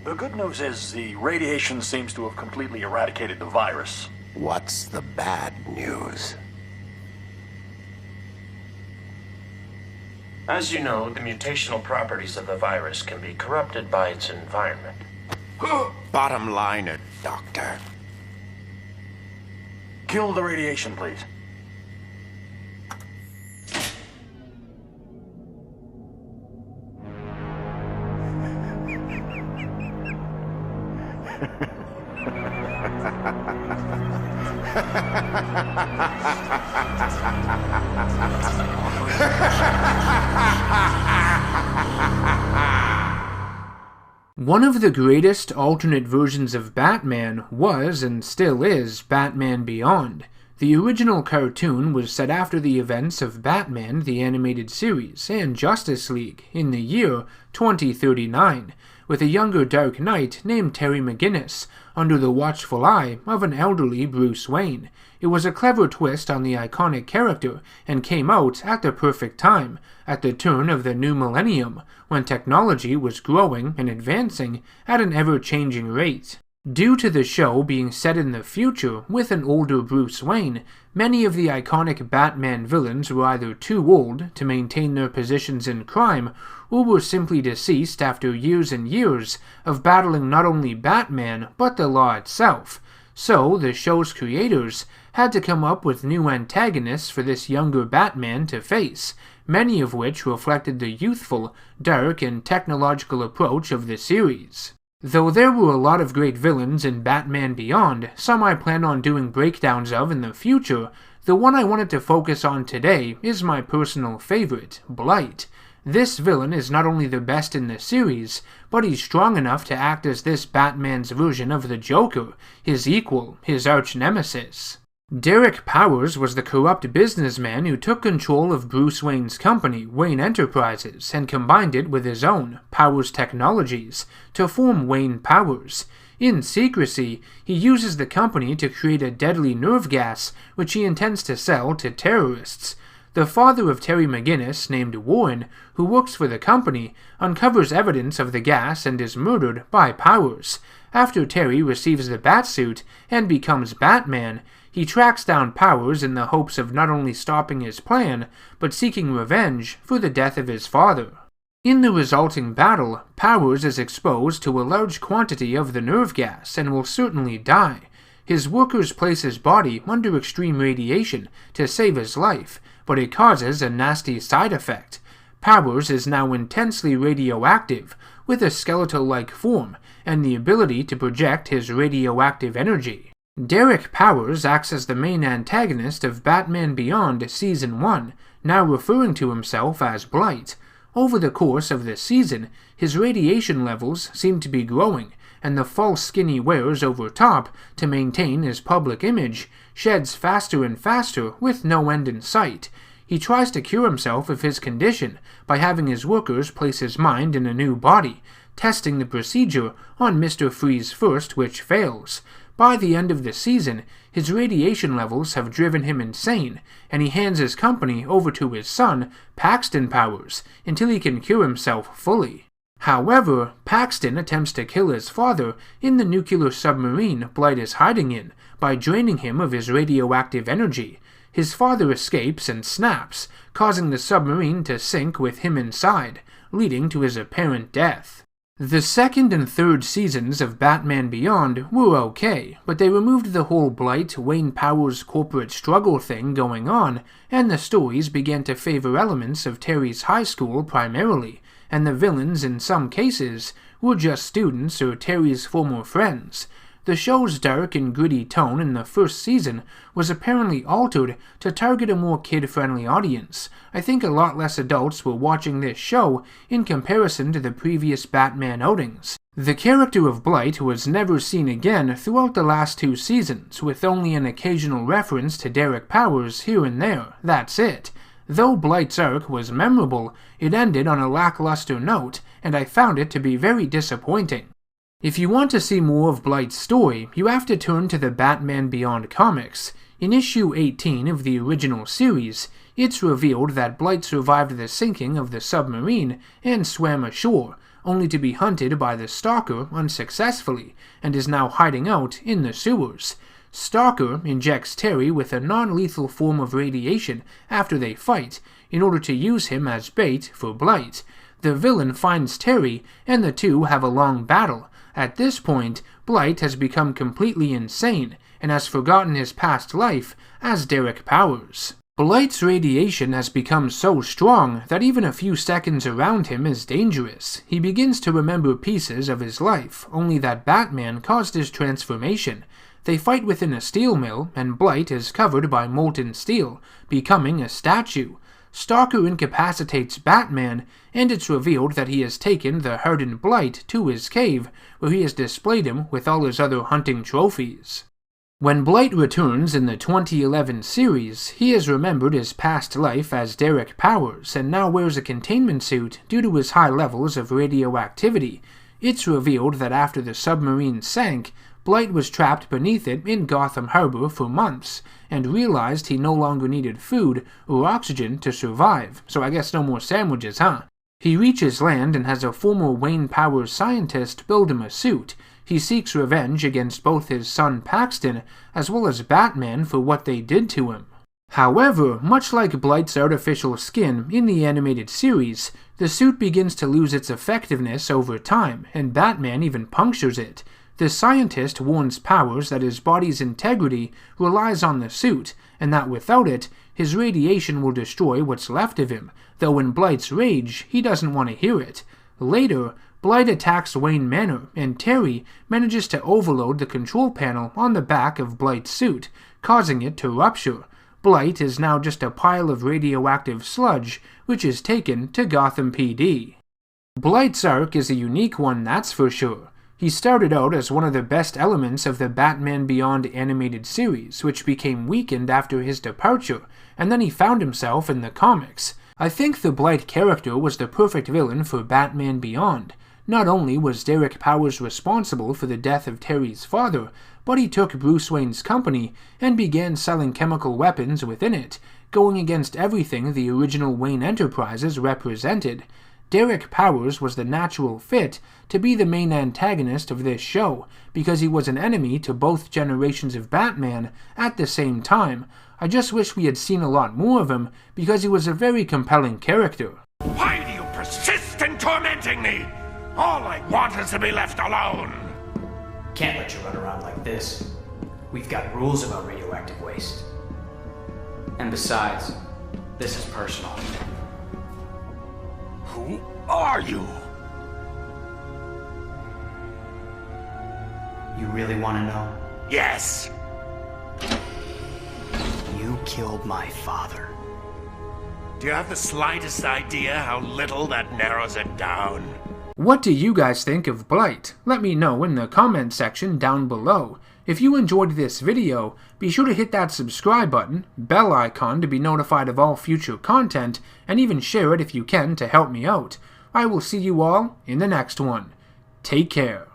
The good news is the radiation seems to have completely eradicated the virus. What's the bad news? As you know, the mutational properties of the virus can be corrupted by its environment. Bottom liner, Doctor. Kill the radiation, please. One of the greatest alternate versions of Batman was, and still is, Batman Beyond. The original cartoon was set after the events of Batman the Animated Series and Justice League in the year 2039, with a younger Dark Knight named Terry McGinnis under the watchful eye of an elderly Bruce Wayne. It was a clever twist on the iconic character and came out at the perfect time, at the turn of the new millennium, when technology was growing and advancing at an ever-changing rate. Due to the show being set in the future with an older Bruce Wayne, many of the iconic Batman villains were either too old to maintain their positions in crime or were simply deceased after years and years of battling not only Batman but the law itself. So the show's creators had to come up with new antagonists for this younger Batman to face, many of which reflected the youthful, dark, and technological approach of the series. Though there were a lot of great villains in Batman Beyond, some I plan on doing breakdowns of in the future, the one I wanted to focus on today is my personal favorite, Blight. This villain is not only the best in the series, but he's strong enough to act as this Batman's version of the Joker, his equal, his archnemesis. Derek Powers was the corrupt businessman who took control of Bruce Wayne's company, Wayne Enterprises, and combined it with his own, Powers Technologies, to form Wayne Powers. In secrecy, he uses the company to create a deadly nerve gas, which he intends to sell to terrorists. The father of Terry McGinnis, named Warren, who works for the company, uncovers evidence of the gas and is murdered by Powers. After Terry receives the Batsuit and becomes Batman, he tracks down Powers in the hopes of not only stopping his plan, but seeking revenge for the death of his father. In the resulting battle, Powers is exposed to a large quantity of the nerve gas and will certainly die. His workers place his body under extreme radiation to save his life, but it causes a nasty side effect. Powers is now intensely radioactive, with a skeletal-like form and the ability to project his radioactive energy. Derek Powers acts as the main antagonist of Batman Beyond Season 1, now referring to himself as Blight. Over the course of this season, his radiation levels seem to be growing, and the false skin he wears over top to maintain his public image sheds faster and faster with no end in sight. He tries to cure himself of his condition by having his workers place his mind in a new body, testing the procedure on Mr. Freeze first, which fails. By the end of the season, his radiation levels have driven him insane, and he hands his company over to his son, Paxton Powers, until he can cure himself fully. However, Paxton attempts to kill his father in the nuclear submarine Blight is hiding in by draining him of his radioactive energy. His father escapes and snaps, causing the submarine to sink with him inside, leading to his apparent death. The second and third seasons of Batman Beyond were okay, but they removed the whole Blight, Wayne Powers corporate struggle thing going on, and the stories began to favor elements of Terry's high school primarily, and the villains in some cases were just students or Terry's former friends. The show's dark and gritty tone in the first season was apparently altered to target a more kid-friendly audience. I think a lot less adults were watching this show in comparison to the previous Batman outings. The character of Blight was never seen again throughout the last two seasons, with only an occasional reference to Derek Powers here and there. That's it. Though Blight's arc was memorable, it ended on a lackluster note, and I found it to be very disappointing. If you want to see more of Blight's story, you have to turn to the Batman Beyond comics. In issue 18 of the original series, it's revealed that Blight survived the sinking of the submarine and swam ashore, only to be hunted by the Stalker unsuccessfully, and is now hiding out in the sewers. Stalker injects Terry with a non-lethal form of radiation after they fight, in order to use him as bait for Blight. The villain finds Terry, and the two have a long battle. At this point, Blight has become completely insane, and has forgotten his past life as Derek Powers. Blight's radiation has become so strong that even a few seconds around him is dangerous. He begins to remember pieces of his life, only that Batman caused his transformation. They fight within a steel mill, and Blight is covered by molten steel, becoming a statue. Stalker incapacitates Batman, and it's revealed that he has taken the hardened Blight to his cave, where he has displayed him with all his other hunting trophies. When Blight returns in the 2011 series, he has remembered his past life as Derek Powers, and now wears a containment suit due to his high levels of radioactivity. It's revealed that after the submarine sank, Blight was trapped beneath it in Gotham Harbor for months, and realized he no longer needed food or oxygen to survive, so I guess no more sandwiches, huh? He reaches land and has a former Wayne Powers scientist build him a suit. He seeks revenge against both his son Paxton as well as Batman for what they did to him. However, much like Blight's artificial skin in the animated series, the suit begins to lose its effectiveness over time, and Batman even punctures it. The scientist warns Powers that his body's integrity relies on the suit, and that without it, his radiation will destroy what's left of him, though in Blight's rage, he doesn't want to hear it. Later, Blight attacks Wayne Manor, and Terry manages to overload the control panel on the back of Blight's suit, causing it to rupture. Blight is now just a pile of radioactive sludge, which is taken to Gotham PD. Blight's arc is a unique one, that's for sure. He started out as one of the best elements of the Batman Beyond animated series, which became weakened after his departure, and then he found himself in the comics. I think the Blight character was the perfect villain for Batman Beyond. Not only was Derek Powers responsible for the death of Terry's father, but he took Bruce Wayne's company and began selling chemical weapons within it, going against everything the original Wayne Enterprises represented. Derek Powers was the natural fit to be the main antagonist of this show, because he was an enemy to both generations of Batman at the same time. I just wish we had seen a lot more of him, because he was a very compelling character. Why do you persist in tormenting me? All I want is to be left alone. Can't let you run around like this. We've got rules about radioactive waste. And besides, this is personal. Who are you? You really want to know? Yes. You killed my father. Do you have the slightest idea how little that narrows it down? What do you guys think of Blight? Let me know in the comment section down below. If you enjoyed this video, be sure to hit that subscribe button, bell icon to be notified of all future content, and even share it if you can to help me out. I will see you all in the next one. Take care.